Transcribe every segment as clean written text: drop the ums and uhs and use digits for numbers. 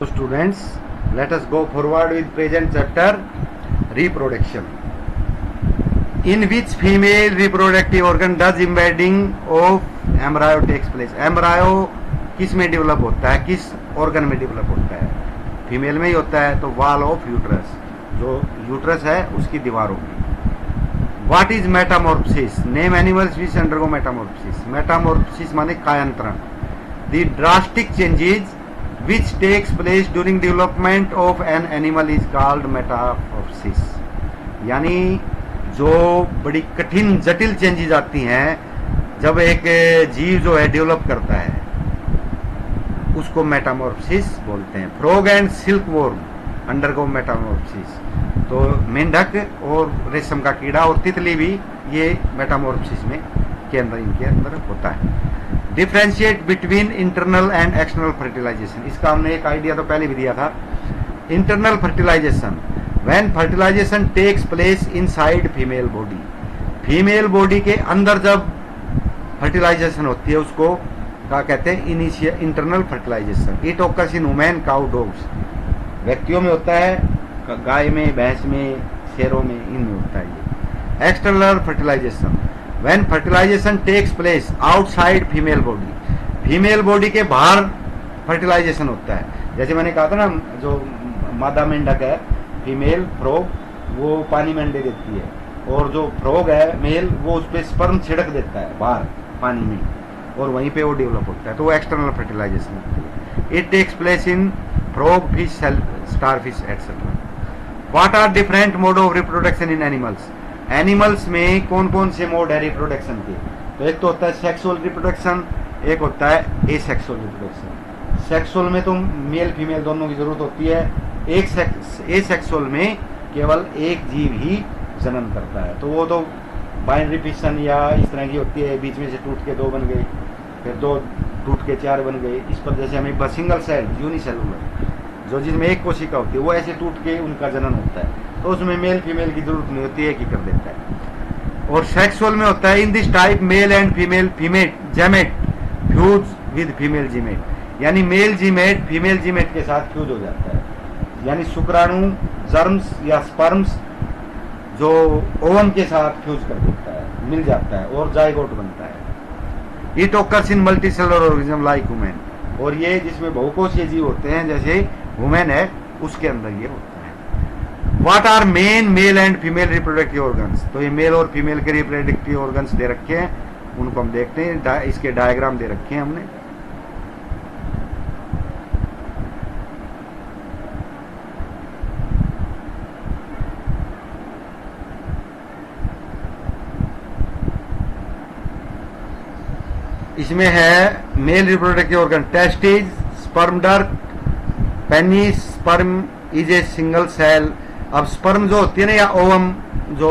Students, let us go forward with present chapter reproduction, in which female reproductive organ does embedding of embryo takes place. Embryo किस में develop होता है, किस organ में develop होता है? फीमेल में ही होता है, तो वॉल ऑफ यूट्रस, जो यूट्रस है उसकी दीवारों में. What is metamorphosis? Name animals which undergo metamorphosis. Metamorphosis माने कायांतरण. The drastic changes which takes place during development of an animal is called metamorphosis. यानी जो बड़ी कठिन जटिल चेंजेस आती हैं जब एक जीव जो है डेवलप करता है उसको मेटामॉर्फसिस बोलते हैं. Frog and silk worm undergo metamorphosis. तो मेंढक और रेशम का कीड़ा और तितली भी ये मेटामॉर्फसिस में इनके अंदर होता है. Differentiate between internal and external fertilization. इसका हमने एक आइडिया तो पहले भी दिया था. Internal fertilization, when fertilization takes place inside female body. Female body के अंदर जब फर्टिलाइजेशन होती है उसको क्या कहते हैं? Internal fertilization. It occurs in women, cow, dogs. व्यक्तियों में होता है, गाय में, भैंस में, शेरों में, इनमें होता है ये. External fertilization, When fertilization takes place outside female body. Female body के बाहर फर्टिलाइजेशन होता है. जैसे मैंने कहा था ना, जो मादा मेंढक है फीमेल फ्रॉग, वो पानी में अंडे देती है, और जो फ्रॉग है मेल वो उस पर स्पर्म छिड़क देता है बाहर पानी में, और वहीं पे वो डेवलप होता है. तो वो एक्सटर्नल फर्टिलाइजेशन होती है. It takes place in frog, fish, starfish etcetera. What are different mode of reproduction in animals. Animals में कौन कौन से मोड है रिप्रोडक्शन के? तो एक तो होता है सेक्सुअल रिप्रोडक्शन, एक होता है एसेक्सुअल रिप्रोडक्शन. सेक्सुअल में तो मेल फीमेल दोनों की जरूरत होती है. एसेक्सुअल में केवल एक जीव ही जन्म करता है. तो वो तो बाइनरी फिशन या इस तरह की होती है, बीच में से टूट के दो बन गए, फिर दो टूट के चार बन गए. इस पर जैसे हमें सिंगल सेल यूनिसेलुलर, जो जिसमें एक कोशिका होती है, वो ऐसे टूट के उनका जन्म होता है. तो उसमें मेल फीमेल की जरूरत नहीं होती है, एक ही कर देता है. और सेक्सुअल में होता है in this type male and female gamete fuse with female gamete. यानी मेल जीमेट फीमेल जीमेट के साथ फ्यूज हो जाता है. यानी शुक्राणु, जर्म्स या स्पर्म्स जो ओवम के साथ फ्यूज कर देता है, मिल जाता है, और जाइगोट बनता है. It occurs in multicellular organism like women. और ये जिसमें बहुकोषीय जीव होते हैं जैसे वुमेन है, उसके अंदर ये होता है. What are main male and female reproductive organs. तो ये मेल और फीमेल के रिप्रोडक्टिव ऑर्गन्स दे रखे हैं, उनको हम देखते हैं. इसके डायग्राम दे रखे हैं हमने. इसमें है male reproductive organ testis, sperm duct, penis. Sperm is a single cell. अब स्पर्म जो होती है ना, या ओवम, जो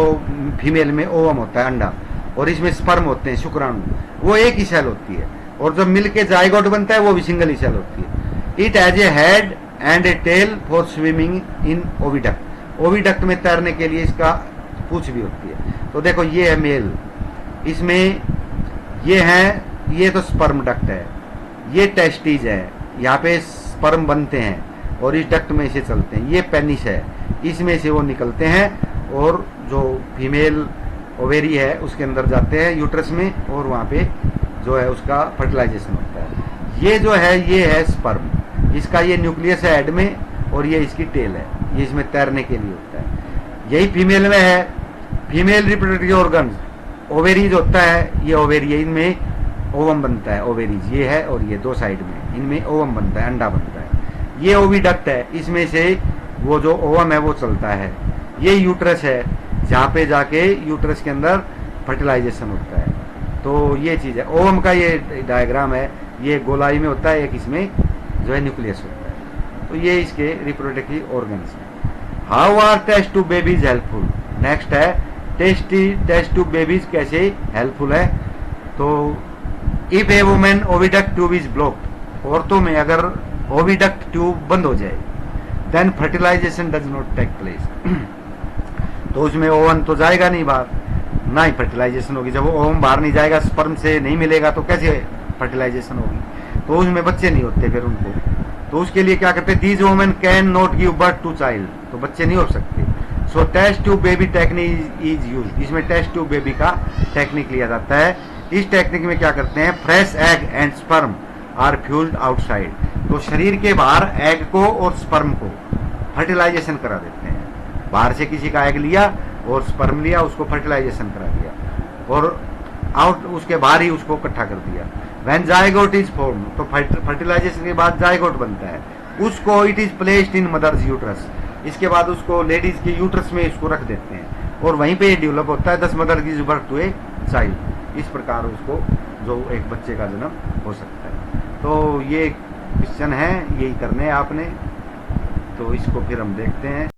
फीमेल में ओवम होता है अंडा, और इसमें स्पर्म होते हैं शुक्राणु, वो एक ही सेल होती है. और जब मिलके जाइगोट बनता है वो भी सिंगल ही सेल होती है. It has a head and a tail for swimming in oviduct. Oviduct में तैरने के लिए इसका पूंछ भी होती है. तो देखो ये है मेल, इसमें ये है, ये तो स्पर्म डक्ट है, ये टेस्टिज है, यहाँ पे स्पर्म बनते हैं और इस डक्ट में से चलते हैं. ये पेनिस है, इसमें से वो निकलते हैं और जो फीमेल ओवेरी है उसके अंदर जाते हैं यूट्रस में, और वहाँ पे जो है उसका फर्टिलाइजेशन होता है. ये जो है ये है स्पर्म, इसका ये न्यूक्लियस है हेड में, और ये इसकी टेल है, ये इसमें तैरने के लिए होता है. यही फीमेल में है. फीमेल रिप्रोडक्टिव ऑर्गन ओवेरीज होता है, ये ओवेरी है, इनमें ओवम बनता है. ओवेरीज ये है, और ये दो साइड में इनमें ओवम बनता है, अंडा बनता है. ये ओविडक्ट है, इसमें से वो जो ओवम है वो चलता है. ये यूट्रस है, जहाँ पे जाके यूट्रस के अंदर फर्टिलाइजेशन होता है. तो ये चीज है. ओवम का ये डायग्राम है, ये गोलाई में होता है, एक इसमें जो है न्यूक्लियस होता है. तो ये इसके रिप्रोडक्टिव ऑर्गन्स हैं. How are test tube babies helpful. Next है टेस्ट टू बेबीज कैसे हेल्पफुल है. तो if a women oviduct tube is blocked, औरतों में अगर ओविडक्ट ट्यूब बंद हो जाए, then fertilization does not take place. तो उसमें ओवन तो जाएगा नहीं बाहर, ना ही फर्टिलाइजेशन होगी. जब वो ओवन बाहर नहीं जाएगा, स्पर्म से नहीं मिलेगा, तो कैसे फर्टिलाइजेशन होगी? तो उसमें बच्चे नहीं होते फिर उनको. तो उसके लिए क्या करते हैं, these women can not give birth to child, तो बच्चे नहीं हो सकते। So test tube baby technique is use, इसमें टेस्ट ट्यूब बेबी का टेक्निक लिया जाता है। इस टेक्निक में क्या करते हैं, fresh egg and sperm are fused outside, तो शरीर के बाहर एग को और स्पर्म को फर्टिलाइजेशन करा देते हैं। बाहर से किसी का एग लिया और स्पर्म लिया, उसको फर्टिलाइजेशन करा दिया और आउट उसके बाहर ही उसको इकट्ठा कर दिया। व्हेन जायगोट इज फॉर्म, तो फर्टिलाइजेशन के बाद जायगोट बनता है, उसको it is placed in mother's uterus, इसके बाद उसको लेडीज के यूट्रस में इसको रख देते हैं और वहीं पे डेवलप होता है। 10 mother gives birth to a child, इस प्रकार उसको जो एक बच्चे का जन्म हो सकता है। तो ये क्वेश्चन है, यही करने हैं आपने, तो इसको फिर हम देखते हैं।